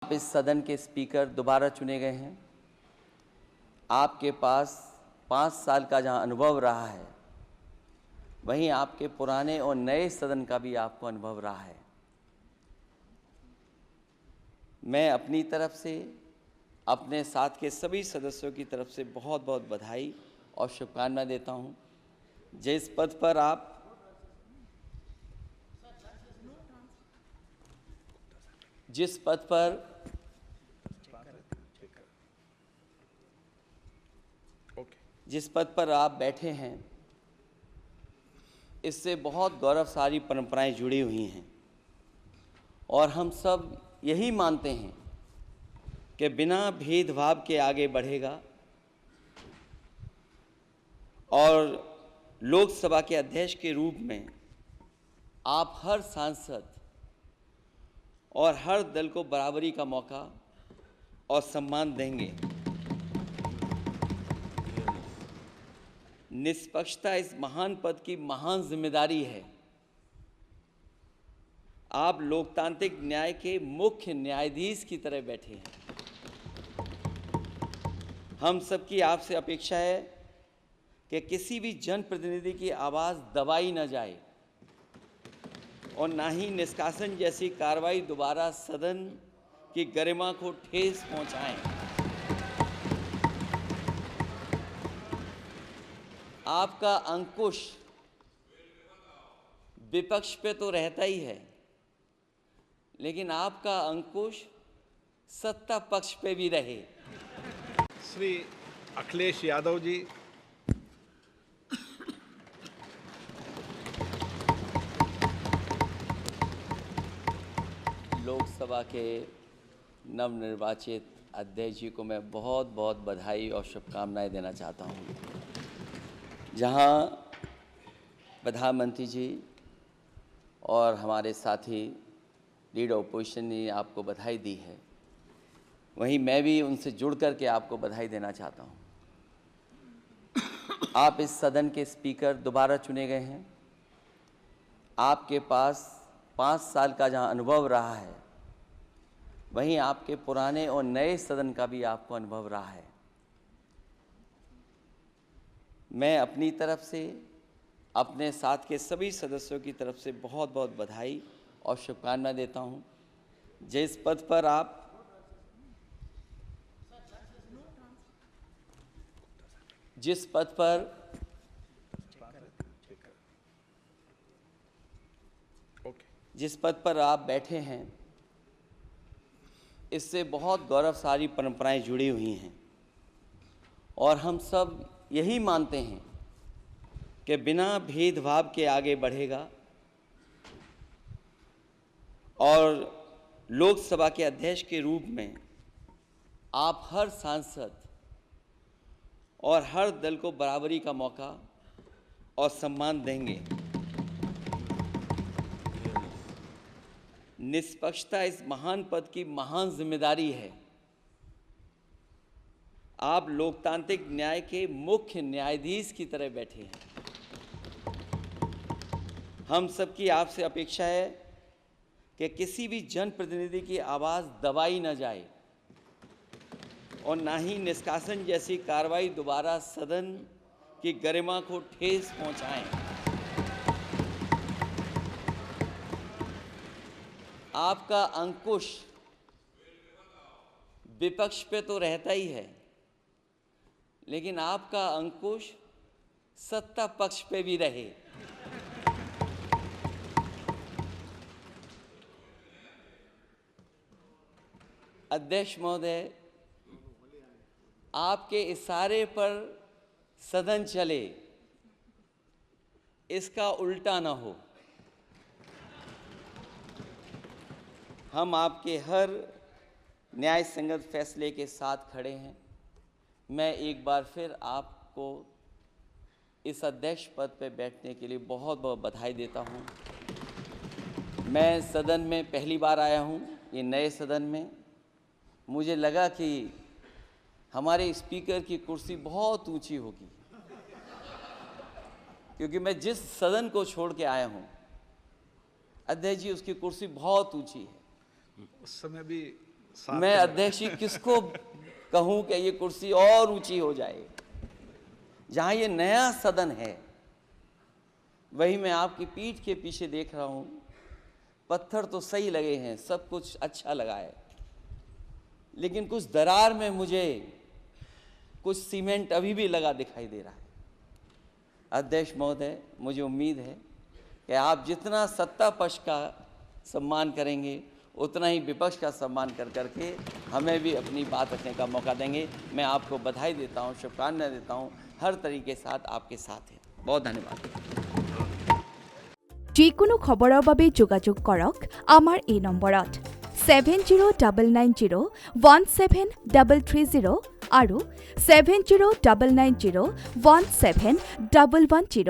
आप इस सदन के स्पीकर दोबारा चुने गए हैं। आपके पास 5 साल का जहां अनुभव रहा है, वहीं आपके पुराने और नए सदन का भी आपको अनुभव रहा है। मैं अपनी तरफ से, अपने साथ के सभी सदस्यों की तरफ से बहुत बहुत बधाई और शुभकामनाएं देता हूं। जिस पद पर आप जिस पद पर जिस पद पर आप बैठे हैं, इससे बहुत गौरवशाली परंपराएं जुड़ी हुई हैं और हम सब यही मानते हैं कि बिना भेदभाव के आगे बढ़ेगा और लोकसभा के अध्यक्ष के रूप में आप हर सांसद और हर दल को बराबरी का मौका और सम्मान देंगे। निष्पक्षता इस महान पद की महान जिम्मेदारी है। आप लोकतांत्रिक न्याय के मुख्य न्यायाधीश की तरह बैठे हैं। हम सबकी आपसे अपेक्षा है कि किसी भी जनप्रतिनिधि की आवाज़ दबाई न जाए और ना ही निष्कासन जैसी कार्रवाई दोबारा सदन की गरिमा को ठेस पहुंचाएं। आपका अंकुश विपक्ष पे तो रहता ही है, लेकिन आपका अंकुश सत्ता पक्ष पे भी रहे। श्री अखिलेश यादव जी। लोकसभा के नवनिर्वाचित अध्यक्ष जी को मैं बहुत बहुत बधाई और शुभकामनाएं देना चाहता हूं। जहां प्रधानमंत्री जी और हमारे साथी लीडर ऑपोजिशन ने आपको बधाई दी है, वहीं मैं भी उनसे जुड़ कर के आपको बधाई देना चाहता हूं। आप इस सदन के स्पीकर दोबारा चुने गए हैं। आपके पास 5 साल का जहां अनुभव रहा है, वहीं आपके पुराने और नए सदन का भी आपको अनुभव रहा है। मैं अपनी तरफ से, अपने साथ के सभी सदस्यों की तरफ से बहुत बहुत बधाई और शुभकामनाएं देता हूं। जिस पद पर आप जिस पद पर जिस पद पर आप बैठे हैं, इससे बहुत गौरवशाली परंपराएं जुड़ी हुई हैं और हम सब यही मानते हैं कि बिना भेदभाव के आगे बढ़ेगा और लोकसभा के अध्यक्ष के रूप में आप हर सांसद और हर दल को बराबरी का मौका और सम्मान देंगे। निष्पक्षता इस महान पद की महान जिम्मेदारी है। आप लोकतांत्रिक न्याय के मुख्य न्यायाधीश की तरह बैठे हैं। हम सबकी आपसे अपेक्षा है कि किसी भी जनप्रतिनिधि की आवाज़ दबाई न जाए और ना ही निष्कासन जैसी कार्रवाई दोबारा सदन की गरिमा को ठेस पहुंचाएं। आपका अंकुश विपक्ष पे तो रहता ही है, लेकिन आपका अंकुश सत्ता पक्ष पे भी रहे। अध्यक्ष महोदय, आपके इशारे पर सदन चले, इसका उल्टा न हो। हम आपके हर न्याय संगत फैसले के साथ खड़े हैं। मैं एक बार फिर आपको इस अध्यक्ष पद पर बैठने के लिए बहुत बहुत बधाई देता हूं। मैं सदन में पहली बार आया हूं, ये नए सदन में। मुझे लगा कि हमारे स्पीकर की कुर्सी बहुत ऊंची होगी, क्योंकि मैं जिस सदन को छोड़ के आया हूं, अध्यक्ष जी, उसकी कुर्सी बहुत ऊंची है। उस समय भी मैं अध्यक्ष जी किसको कहूं कि ये कुर्सी और ऊंची हो जाए। जहां ये नया सदन है वही मैं आपकी पीठ के पीछे देख रहा हूं, पत्थर तो सही लगे हैं, सब कुछ अच्छा लगा है, लेकिन कुछ दरार में मुझे कुछ सीमेंट अभी भी लगा दिखाई दे रहा है। अध्यक्ष महोदय, मुझे उम्मीद है कि आप जितना सत्ता पक्ष का सम्मान करेंगे उतना ही विपक्ष का सम्मान कर करके हमें भी अपनी बात रखने का मौका देंगे। मैं आपको बधाई देता हूं, शुभकामनाएं देता हूं, हर तरीके से साथ आपके साथ हैं। बहुत धन्यवाद। যিকোনো খবৰৰ বাবে যোগাযোগ কৰক আমাৰ এই নম্বৰত 7099017330 আৰু 7099017110।